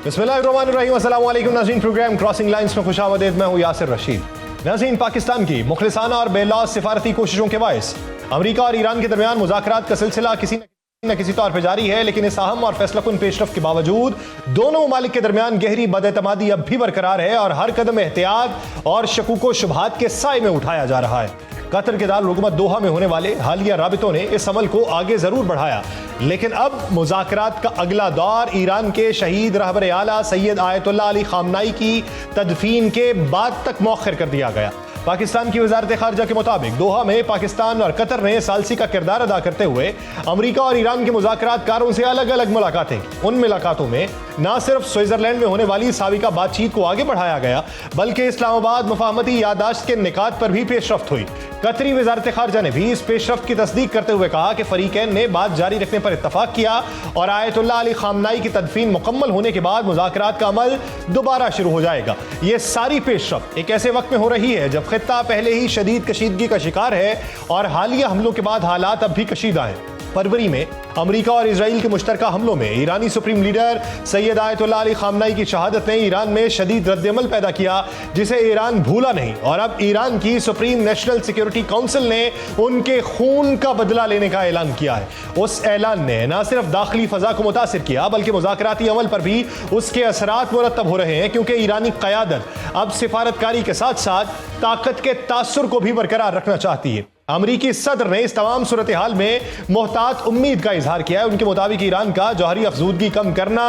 बिस्मिल्लाहिर्रहमानिर्रहीम। अस्सलाम वालेकुम नाज़रीन, प्रोग्राम क्रॉसिंग लाइंस में खुशामदीद। मैं हूँ यासिर रशीद। नाज़रीन, पाकिस्तान की मुखलिसाना और बेलौस सिफारती कोशिशों के बायस अमेरिका और ईरान के दरमियान मुज़ाकरात का सिलसिला किसी न किसी तौर पर जारी है, लेकिन इस अहम और फैसलाकुन पेशरफ के बावजूद दोनों ममालिक के दरमियान गहरी बदएतमादी अब भी बरकरार है और हर कदम एहतियात और शकूक व शुबहात के साए में उठाया जा रहा है। कतर के दारुल हुकूमत दोहा में होने वाले हालिया राबितों ने इस अमल को आगे जरूर बढ़ाया, लेकिन अब मुज़ाकरात का अगला दौर ईरान के शहीद रहबर आला सैयद आयतुल्लाह अली खामनाई की तदफीन के बाद तक मौखर कर दिया गया। पाकिस्तान की वजारत खारजा के मुताबिक दोहा में पाकिस्तान और कतर ने सालसी का किरदार अदा करते हुए अमेरिका और ईरान के मुज़ाकरात कारों से अलग अलग मुलाकातें की। उन मुलाकातों में न सिर्फ स्विट्जरलैंड में होने वाली साबिका बातचीत को आगे बढ़ाया गया, बल्कि इस्लामाबाद मुफाहमती यादाश्त के निकात पर भी पेशरफ्त हुई। कतरी वजारत खारजा ने भी इस पेशरफ्त की तस्दीक करते हुए कहा कि फरीकैन ने बात जारी रखने पर इत्तफाक किया और आयतुल्लाह अली खामनाई की तदफीन मुकम्मल होने के बाद मुज़ाकरात का अमल दोबारा शुरू हो जाएगा। ये सारी पेशरफ्त एक ऐसे वक्त में हो रही है जब खित्ता पहले ही शदीद कशीदगी का शिकार है और हालिया हमलों के बाद हालात अब भी कशीदा है। फरवरी में अमेरिका और इजराइल के मुश्तरका हमलों में ईरानी supreme leader Sayyid Ayatollah Ali Khamenei की शहादत ने ईरान में शदीद रद्दअमल पैदा किया, जिसे ईरान भूला नहीं। और अब ईरान की सुप्रीम नेशनल सिक्योरिटी काउंसिल ने उनके खून का बदला लेने का ऐलान किया है। उस ऐलान ने न सिर्फ दाखिली फजा को मुतासिर किया, बल्कि मुज़ाकराती अमल पर भी उसके असरात मुरतब हो रहे हैं, क्योंकि ईरानी क़यादत अब सिफारतकारी के साथ साथ ताकत के तासुर को भी बरकरार रखना चाहती है। अमरीकी सदर ने इस तमाम सूरत हाल में मोहतात उम्मीद का इजहार किया है। उनके मुताबिक ईरान का जौहरी अफजूदगी कम करना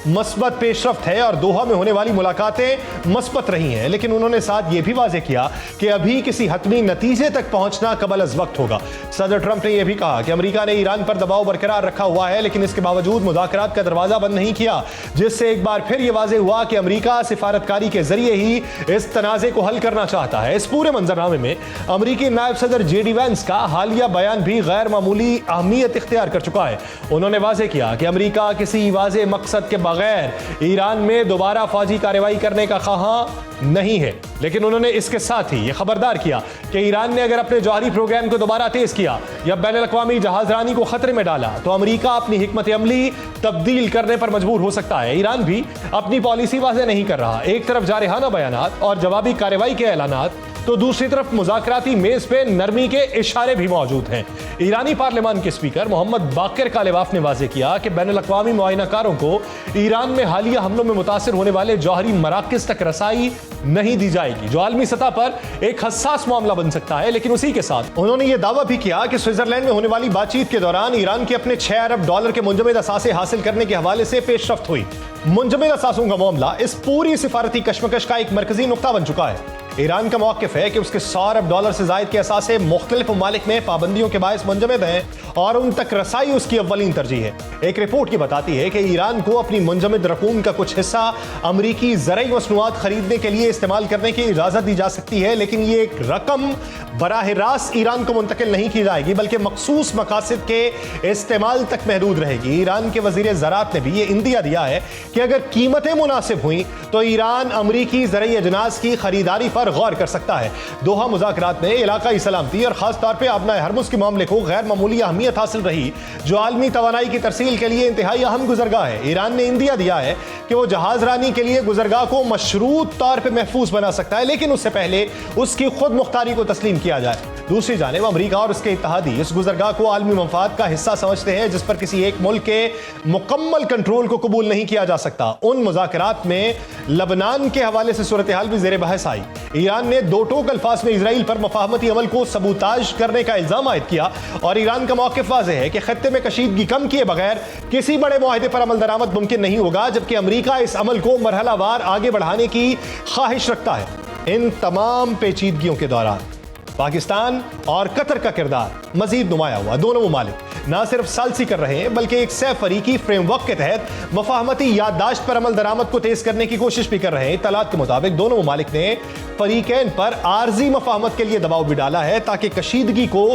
मस्बत पेशरफ्त है और दोहा में होने वाली मुलाकातें मस्बत रही हैं, लेकिन उन्होंने साथ ये भी वाज़ेह किया कि अभी किसी हतमी नतीजे तक पहुंचना कबल अज़ वक्त होगा। सदर ट्रंप ने यह भी कहा कि अमरीका ने ईरान पर दबाव बरकरार रखा हुआ है, लेकिन इसके बावजूद मुज़ाकरात का दरवाज़ा बंद नहीं किया, जिससे एक बार फिर यह वाज़ेह हुआ कि अमरीका सिफारतकारी के जरिए ही इस तनाज़े को हल करना चाहता है। इस पूरे मंजरनामे में अमरीकी नायब सदर JD वैंस का हालिया बयान भी गैर मामूली अहमियत इख्तियार कर चुका है। उन्होंने वाज़ेह किया कि अमरीका किसी वाज़ेह मकसद के बगैर ईरान में दोबारा फौजी कार्रवाई करने का ख्वाह नहीं है, लेकिन उन्होंने इसके साथ ही यह खबरदार किया कि ईरान ने अगर अपने जौहरी प्रोग्राम को दोबारा तेज किया या बैनुल-अक़वामी जहाजरानी को खतरे में डाला तो अमरीका अपनी हिकमत अमली तब्दील करने पर मजबूर हो सकता है। ईरान भी अपनी पॉलिसी वाज़ेह नहीं कर रहा। एक तरफ जारहाना बयानात और जवाबी कार्रवाई के ऐलानात, तो दूसरी तरफ मुज़ाकराती मेज पे नरमी के इशारे भी मौजूद हैं। ईरानी पार्लियामान के स्पीकर मोहम्मद बाकिर कालिबाफ ने वाज़ेह किया कि बैनुल-अक़वामी मुआयनाकारों को ईरान में हालिया हमलों में मुतासिर होने वाले जौहरी मराकज़ तक रसाई नहीं दी जाएगी, जो आलमी सतह पर एक हसास मामला बन सकता है। लेकिन उसी के साथ उन्होंने ये दावा भी किया कि स्विट्जरलैंड में होने वाली बातचीत के दौरान ईरान के अपने $6 अरब के मुंजमद असासे हासिल करने के हवाले से पेशरफ्त हुई। मुंजमद असासों का मामला इस पूरी सिफारती कशमकश का एक मरकजी नुक्ता बन चुका है। ईरान का मौक़िफ़ है कि उसके $100 अरब से ज़ायद के असासे मुख्तलिफ ममालिक में पाबंदियों के बायस मुंजमद हैं और उन तक रसाई उसकी अव्वलीन तरजीह है। एक रिपोर्ट की बताती है कि ईरान को अपनी मुंजमद रकूम का कुछ हिस्सा अमरीकी ज़रई मसनूआत खरीदने के लिए इस्तेमाल करने की इजाज़त दी जा सकती है, लेकिन ये एक रकम बराह रास्त ईरान को मुंतकिल नहीं की जाएगी, बल्कि मखसूस मकासद के इस्तेमाल तक महदूद रहेगी। ईरान के वज़ीर ज़राअत ने भी ये इंदिया दिया है कि अगर कीमतें मुनासिब हुई तो ईरान अमरीकी ज़रई अजनास की खरीदारी पर गौर कर सकता है। दोहा मुज़ाकरात में इलाकाई सलामती और खास तौर पर आबनाए हरमुज़ के मामले को गैर मामूली अहमियत हासिल रही, जो आलमी तवानाई की तरसील के लिए इंतहाई अहम गुज़रगाह है। ईरान ने इंदिया दिया है कि वो जहाजरानी के लिए गुज़रगाह को मशरूत तौर पर महफूज बना सकता है, लेकिन उससे पहले उसकी खुद मुख्तारी को तस्लीम किया जाए। दूसरी जानिब अमरीका और उसके इत्तहादी इस गुज़रगाह को आलमी मफाद का हिस्सा समझते हैं, जिस पर किसी एक मुल्क के मुकम्मल कंट्रोल को कबूल नहीं किया जा सकता। उन मुज़ाकरात में लबनान के हवाले से सूरत हाल भी ज़ेर बहस आई। ईरान ने दो टोक अल्फाज में इजराइल पर मफाहमती अमल को सबूताज करने का इल्जाम आयद किया और ईरान का मौक़िफ़ वाज़ेह है कि खत्ते में कशीदगी कम किए बगैर किसी बड़े मुआहदे पर अमल दरामद मुमकिन नहीं होगा, जबकि अमरीका इस अमल को मरहलावार आगे बढ़ाने की ख्वाहिश रखता है। इन तमाम पेचीदगियों के दौरान पाकिस्तान और कतर का किरदार मजीद नुमाया हुआ। दोनों ममालिक न सिर्फ सालसी कर रहे हैं, बल्कि एक सह फरीकी फ्रेमवर्क के तहत मफाहमती याददाश्त पर अमल दरामद को तेज करने की कोशिश भी कर रहे हैं। इत्तलात के मुताबिक दोनों ममालिक ने फरीकैन पर आर्जी मफाहमत के लिए दबाव भी डाला है, ताकि कशीदगी को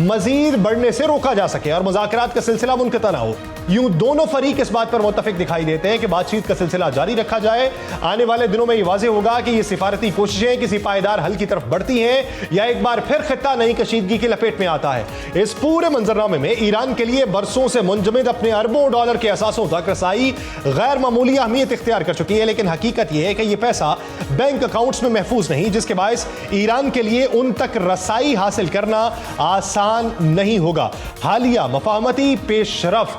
मजीद बढ़ने से रोका जा सके और मुज़ाकरात का सिलसिला मुनक़ता ना हो। यूं दोनों फरीक इस बात पर मुत्तफिक दिखाई देते हैं कि बातचीत का सिलसिला जारी रखा जाए। आने वाले दिनों में यह वाज़ेह होगा कि ये सिफारती कोशिशें किसी पायदार हल की तरफ बढ़ती हैं या एक बार फिर खित्ता नई कशीदगी की लपेट में आता है। इस पूरे मंजरनामे में ईरान ईरान के लिए बरसों से मुंजमद अपने अरबों डॉलर के असासों तक रसाई गैर मामूली अहमियत इख्तियार कर चुकी है। लेकिन हकीकत यह है कि यह पैसा बैंक अकाउंट्स में महफूज नहीं, जिसके बायस ईरान के लिए उन तक रसाई हासिल करना आसान नहीं होगा। हालिया मफाहमती पेशरफ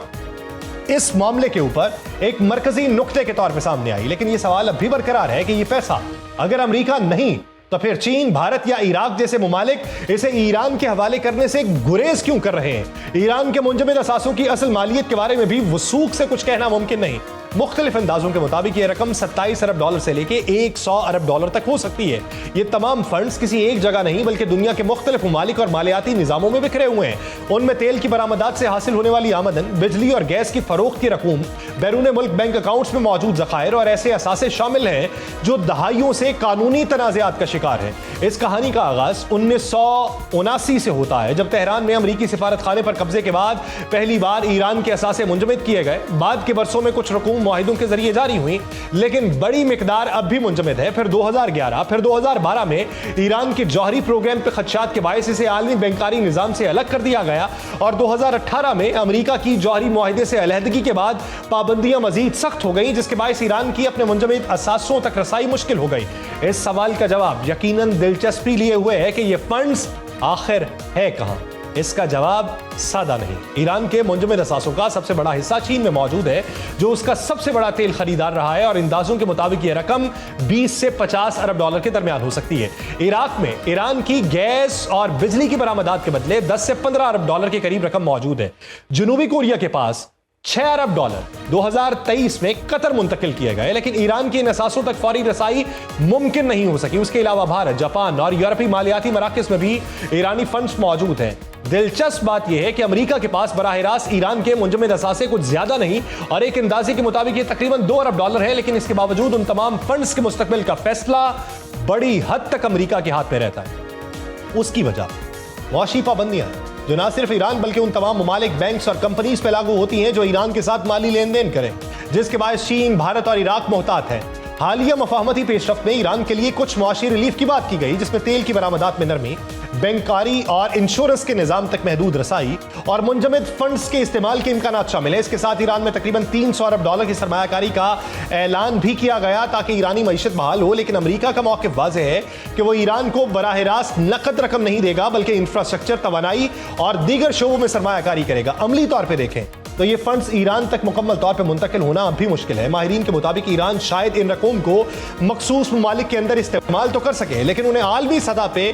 इस मामले के ऊपर एक मरकजी नुक्ते के तौर पर सामने आई, लेकिन यह सवाल अब भी बरकरार है कि यह पैसा अगर अमेरिका नहीं तो फिर चीन, भारत या इराक जैसे मुमालिक इसे ईरान के हवाले करने से गुरेज क्यों कर रहे हैं? ईरान के मुंजमद असासों की असल मालियत के बारे में भी वसूख से कुछ कहना मुमकिन नहीं। मुख्तलिफ अंदाजों के मुताबिक यह रकम 27 अरब डॉलर से लेके 100 अरब डॉलर तक हो सकती है। ये तमाम फंड्स किसी एक जगह नहीं बल्कि दुनिया के मुख्तलिफ मुमालिक और मालियाती निजामों में बिखरे हुए हैं। उनमें तेल की बरामदात से हासिल होने वाली आमदन, बिजली और गैस की फरोख्त की रकूम, बैरून मुल्क बैंक अकाउंट्स में मौजूद ज़खायर और ऐसे असासे शामिल हैं जो दहाइयों से कानूनी तनाज़ात का शिकार है। इस कहानी का आगाज 1979 से होता है, जब तेहरान में अमरीकी सिफारत खाने पर कब्जे के बाद पहली बार ईरान के असासे मुंजमद किए गए। बाद के बरसों में कुछ रकूम मुआहिदों के जरिए जारी हुई, लेकिन बड़ी मिकदार अब भी मुंजमद है। फिर 2011, फिर 2012 में ईरान के जौहरी प्रोग्राम पे खदशात के बायस इसे आलमी बैंकारी निजाम से अलग कर दिया गया और 2018 में अमरीका की जौहरी मुआहिदे से अलहदगी के बाद पाबंदियां मजीद सख्त हो गई, जिसके बायस ईरान की अपने मुंजमद असासों तक रसाई मुश्किल हो गई। इस सवाल का जवाब यकीनन दिलचस्पी लिए हुए है कि यह फंड्स आखिर है कहां। इसका जवाब सादा नहीं। ईरान के मुंजमद असासों का सबसे बड़ा हिस्सा चीन में मौजूद है, जो उसका सबसे बड़ा तेल खरीदार रहा है और अंदाजों के मुताबिक यह रकम 20 से 50 अरब डॉलर के दरमियान हो सकती है। इराक में ईरान की गैस और बिजली की बरामदात के बदले 10 से 15 अरब डॉलर के करीब रकम मौजूद है। जनूबी कोरिया के पास 6 अरब डॉलर 2023 में कतर मुंतकिल किए गए, लेकिन ईरान के इन असासों तक फौरी रसाई मुमकिन नहीं हो सकी। उसके अलावा भारत, जापान और यूरोपीय मालियाती मराकज़ में भी ईरानी फंड्स मौजूद हैं। दिलचस्प बात यह है कि अमेरिका के पास बराह रास्त ईरान के मुंजमद असासे कुछ ज्यादा नहीं और एक अंदाजे के मुताबिक ये तकरीबन 2 अरब डॉलर है, लेकिन इसके बावजूद उन तमाम फंड्स के मुस्तकबिल का फैसला बड़ी हद तक अमेरिका के हाथ में रहता है। उसकी वजह मौशी पाबंदियां जो ना सिर्फ ईरान बल्कि उन तमाम ममालिक, बैंक्स और कंपनीज पर लागू होती हैं जो ईरान के साथ माली लेन देन करें, जिसके बायस चीन, भारत और इराक मोहतात है। हालिया मफाहमती पेशरफ में ईरान के लिए कुछ मुआशी रिलीफ की बात की गई, जिसमें तेल की बरामदात में नरमी, बैंकारी और इंश्योरेंस के निजाम तक महदूद रसाई और मुंजमद फंड्स के इस्तेमाल के इम्कानात शामिल है। इसके साथ ईरान में तकरीबन 300 अरब डॉलर की सरमायाकारी का ऐलान भी किया गया ताकि ईरानी मईशत बहाल हो। लेकिन अमेरिका का मौक़िफ़ वाज़ेह है कि वो ईरान को बराह रास्त नकद रकम नहीं देगा, बल्कि इंफ्रास्ट्रक्चर, तवानाई और दीगर शोबों में सरमायाकारी करेगा। अमली तौर पर देखें तो ये फंड्स ईरान तक मुकम्मल तौर पर मुंतकिल होना अब भी मुश्किल है। माहिरीन के मुताबिक ईरान शायद इन रकूम को मखसूस ममालिक के अंदर इस्तेमाल तो कर सके, लेकिन उन्हें आलमी सतह पे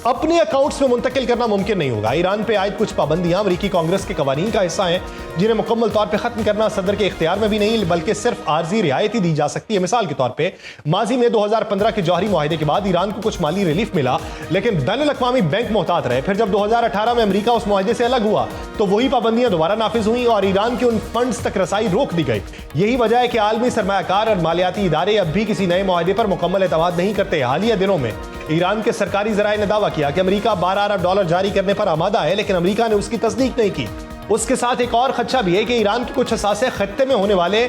अपने अकाउंट्स में मुंतकिल करना मुमकिन नहीं होगा। ईरान पे आयद कुछ पाबंदियां अमरीकी कांग्रेस के कवानीन का हिस्सा हैं, जिन्हें मुकम्मल तौर पे खत्म करना सदर के इख्तियार में भी नहीं बल्कि सिर्फ आर्जी रियायत दी जा सकती है। मिसाल के तौर पे माजी में 2015 के जौहरी मुआहिदे के बाद ईरान को कुछ माली रिलीफ मिला, लेकिन बैनुल अक़वामी बैंक मोहतात रहे। फिर जब 2018 में अमरीका उस मुआहिदे से अलग हुआ तो वही पाबंदियां दोबारा नाफिज हुई और ईरान के उन फंड्स तक रसाई रोक दी गई। यही वजह है कि आलमी सरमायाकार और मालियाती इदारे अब भी किसी नए मुआहिदे पर मुकम्मल एतमाद नहीं करते। हालिया दिनों में ईरान के सरकारी ज़राए ने दावा किया कि अमेरिका 12 अरब डॉलर जारी करने पर आमादा है, लेकिन अमेरिका ने उसकी तस्दीक नहीं की। उसके साथ एक और खदशा भी है कि ईरान के कुछ असासे खत्ते में होने वाले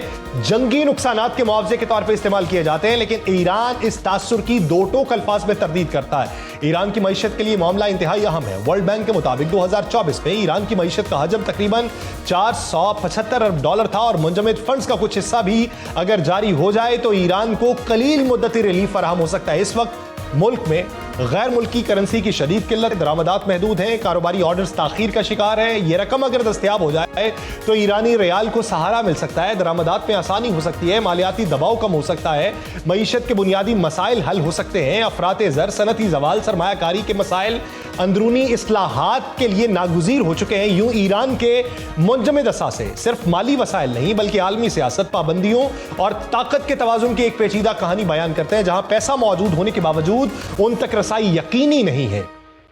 जंगी नुकसानात के मुआवजे के तौर पर इस्तेमाल किए जाते हैं, लेकिन ईरान इस तासुर की दो टोक अल्फाज में तरदीद करता है। ईरान की मईशत के लिए मामला इंतहाई अहम है। वर्ल्ड बैंक के मुताबिक 2024 में ईरान की मईशत का हजम तकरीबन 475 अरब डॉलर था और मुंजमद फंड्स का कुछ हिस्सा भी अगर जारी हो जाए तो ईरान को कलील मुद्दती रिलीफ फराहम हो सकता है। इस वक्त मुल्क में गैर मुल्की करेंसी की शदीद किल्लत, दरामदात महदूद हैं, कारोबारी ऑर्डर्स ताखीर का शिकार है। ये रकम अगर दस्तयाब हो जाए तो ईरानी रियाल को सहारा मिल सकता है, दरामदात में आसानी हो सकती है, मालियाती दबाव कम हो सकता है, मईशत के बुनियादी मसाइल हल हो सकते हैं, अफराते ज़र, सनती जवाल, सरमायाकारी के मसाइल अंदरूनी इस्लाहात के लिए नागुज़ीर हो चुके हैं। यूं ईरान के मुंजमद असासे सिर्फ माली वसाइल नहीं बल्कि आलमी सियासत, पाबंदियों और ताकत के तवाज़ुन की एक पेचीदा कहानी बयान करते हैं, जहां पैसा मौजूद होने के बावजूद उन तक रसाई यकीनी नहीं है।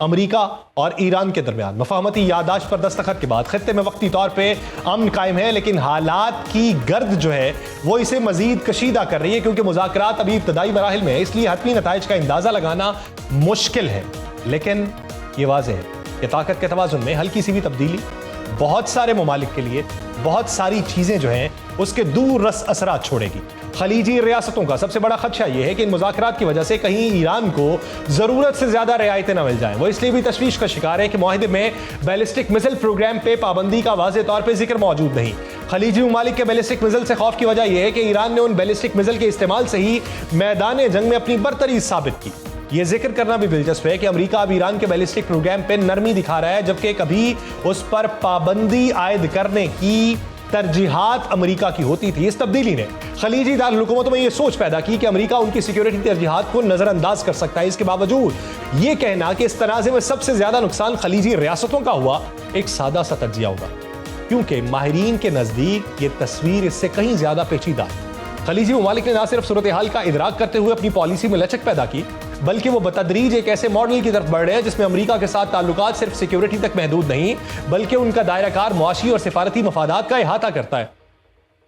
अमेरिका और ईरान के दरमियान मफाहमती यादाश्त पर दस्तखत के बाद खत्ते में वक्ती तौर पे अमन कायम है, लेकिन हालात की गर्द जो है वो इसे मजीद कशीदा कर रही है, क्योंकि मुज़ाकरात अभी इब्तदाई मराहिल में है, इसलिए हतमी नताइज का अंदाजा लगाना मुश्किल है। लेकिन ये वाज़ेह है कि ताकत के तवाज़ुन में हल्की सी भी तब्दीली बहुत सारे ममालिक के लिए बहुत सारी चीजें जो हैं उसके दूर रस असरात छोड़ेगी। खलीजी रियासतों का सबसे बड़ा खदशा यह है कि इन मुज़ाकरात की वजह से कहीं ईरान को जरूरत से ज्यादा रियायतें न मिल जाएं। वो इसलिए भी तशवीश का शिकार है कि मुआहदे में बैलिस्टिक मिसाइल प्रोग्राम पे पाबंदी का वाज़ेह तौर पर जिक्र मौजूद नहीं। खलीजी ममालिक के बैलिस्टिक मिसाइल से खौफ की वजह यह है कि ईरान ने उन बैलिस्टिक मिसाइल के इस्तेमाल से ही मैदान जंग में अपनी बरतरी साबित की। यह जिक्र करना भी दिलचस्प है कि अमेरिका अब ईरान के बैलिस्टिक प्रोग्राम पे नरमी दिखा रहा है, जबकि कभी उस पर पाबंदी आयद करने की तरजीहात अमेरिका की होती थी। इस तब्दीली ने खलीजी दारुल हुकूमतों में यह सोच पैदा की कि अमेरिका उनकी सिक्योरिटी तरजीहात को नजरअंदाज कर सकता है। इसके बावजूद यह कहना कि इस तनाज़े में सबसे ज्यादा नुकसान खलीजी रियासतों का हुआ एक सादा सा तज्जिया होगा, क्योंकि माहिरीन के नजदीक यह तस्वीर इससे कहीं ज्यादा पेचीदा है। खलीजी ममालिक ने न सिर्फ सूरत हाल का इदराक करते हुए अपनी पॉलिसी में लचक पैदा की, बल्कि वो बतदरीज एक ऐसे मॉडल की तरफ बढ़ रहे हैं जिसमें अमेरिका के साथ ताल्लुकात सिर्फ सिक्योरिटी तक महदूद नहीं, बल्कि उनका दायराकार मुआशी और सिफारती मफादात का इहाता करता है।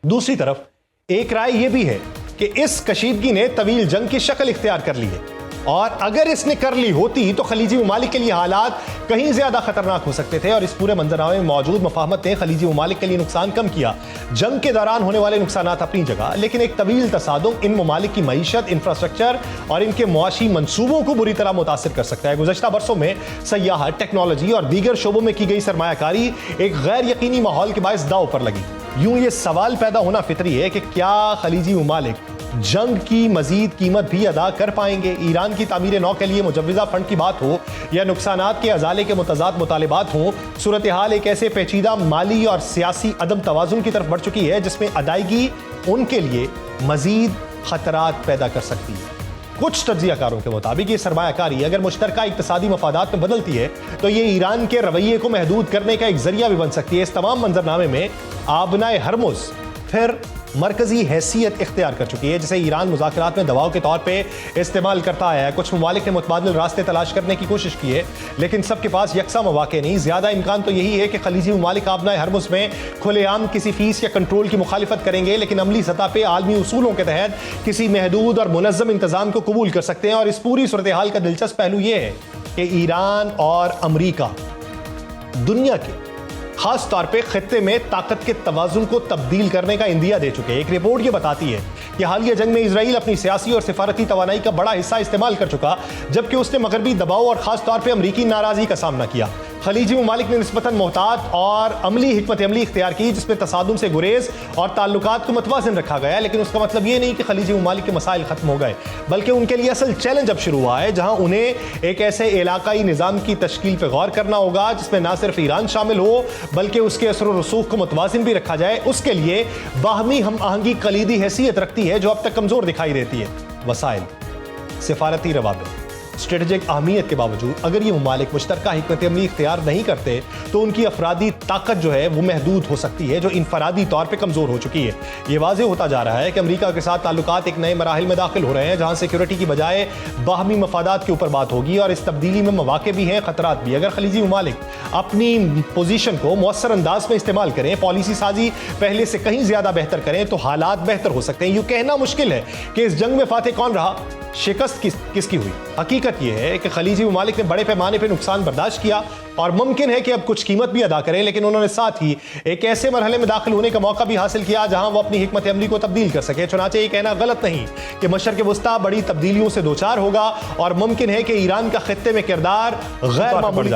दूसरी तरफ एक राय यह भी है कि इस कशीदगी ने तवील जंग की शक्ल इख्तियार कर ली है, और अगर इसने कर ली होती तो खलीजी ममालिक के लिए हालात कहीं ज्यादा खतरनाक हो सकते थे। और इस पूरे मंजरनामे में मौजूद मुफाहमत ने खलीजी ममालिक के लिए नुकसान कम किया। जंग के दौरान होने वाले नुकसान अपनी जगह, लेकिन एक तवील तसादुम इन ममालिक की मईशत, इंफ्रास्ट्रक्चर और इनके मुआशी मंसूबों को बुरी तरह मुतासिर कर सकता है। गुज़श्ता बरसों में सयाहत, टेक्नोलॉजी और दीगर शोबों में की गई सरमायाकारी एक गैर यकीनी माहौल के बायस दांव पर लगी। यूं ये सवाल पैदा होना फितरी है कि क्या खलीजी ममालिक जंग की मजीद कीमत भी अदा कर पाएंगे। ईरान की तामीर नौ के लिए मुजव्वज़ा फंड की बात हो या नुकसानात के अजाले के मुतज़ाद मुतालिबात हों, सूरत हाल एक ऐसे पेचीदा माली और सियासी अदम तवाज़ुन की तरफ बढ़ चुकी है जिसमें अदायगी उनके लिए मजीद खतरात पैदा कर सकती है। कुछ तज्जियाकारों के मुताबिक ये सरमायाकारी अगर मुश्तरका इक्तिसादी मफादात में बदलती है तो ये ईरान के रवैये को महदूद करने का एक जरिया भी बन सकती है। इस तमाम मंजरनामे में आबनाए हरमुज़ फिर मरकजी हैसियत इख्तियार कर चुकी है, जिसे ईरान मुज़ाकरात में दबाव के तौर पे इस्तेमाल करता आया है। कुछ ममालिक ने मुतबादिल रास्ते तलाश करने की कोशिश की है, लेकिन सबके पास यकसा मौके नहीं। ज़्यादा इम्कान तो यही है कि खलीजी ममालिक आबनाए हरमुज़ में खुलेआम किसी फीस या कंट्रोल की मुखालिफत करेंगे, लेकिन अमली सतह पर आलमी उसूलों के तहत किसी महदूद और मुनज़्ज़म इंतज़ाम को कबूल कर सकते हैं। और इस पूरी सूरत हाल का दिलचस्प पहलू यह है कि ईरान और अमरीका दुनिया के खास तौर पे खित्ते में ताकत के तवाज़ुन को तब्दील करने का इंदिया दे चुके हैं। एक रिपोर्ट ये बताती है कि हालिया जंग में इजराइल अपनी सियासी और सिफारती तवानाई का बड़ा हिस्सा इस्तेमाल कर चुका, जबकि उसने मगरबी दबाव और खास तौर पे अमरीकी नाराजगी का सामना किया। खलीजी ममालिक ने निस्बतन मोहतात और अमली हिकमत अमली इख्तियार की, जिसमें तसादुम से गुरेज और ताल्लुकात को मतवाज़िन रखा गया। लेकिन उसका मतलब ये नहीं कि खलीजी ममालिक के मसाइल खत्म हो गए, बल्कि उनके लिए असल चैलेंज अब शुरू हुआ है, जहां उन्हें एक ऐसे इलाकाई निज़ाम की तश्कील पर गौर करना होगा जिसमें ना सिर्फ ईरान शामिल हो, बल्कि उसके असर और रसूख को मुतवाज़िन भी रखा जाए। उसके लिए बाहमी हम आहंगी कलीदी हैसियत रखती है जो अब तक कमज़ोर दिखाई देती है। वसाइल, सिफारती रवाबित, स्ट्रेटेजिक अहमियत के बावजूद अगर ये ममालिक मुश्तरका हिकमत अमली इख्तियार नहीं करते तो उनकी अफरादी ताकत जो है वो महदूद हो सकती है, जो इनफरादी तौर पे कमज़ोर हो चुकी है। ये वाज़ेह होता जा रहा है कि अमेरिका के साथ ताल्लुकात एक नए मराहिल में दाखिल हो रहे हैं, जहां सिक्योरिटी की बजाय बाहमी मफादात के ऊपर बात होगी। और इस तब्दीली में मौके भी हैं, खतरात भी। अगर खलीजी ममालिक अपनी पोजीशन को मौसर अंदाज में इस्तेमाल करें, पॉलिसी साजी पहले से कहीं ज्यादा बेहतर करें, तो हालात बेहतर हो सकते हैं। यूं कहना मुश्किल है कि इस जंग में फातेह कौन रहा, शिकस्त किसकी हुई। हकीकत यह है कि खलीजी ममालिक ने बड़े पैमाने पर नुकसान बर्दाश्त किया और मुमकिन है कि अब कुछ कीमत भी अदा करें, लेकिन उन्होंने साथ ही एक ऐसे मरहले में दाखिल होने का मौका भी हासिल किया जहां वो अपनी हिकमत अमली को तब्दील कर सके। चुनाचे ये कहना गलत नहीं कि मशरिक़ वस्ता बड़ी तब्दीलियों से दो चार होगा और मुमकिन है कि ईरान का खित्ते में किरदार गैर मामूली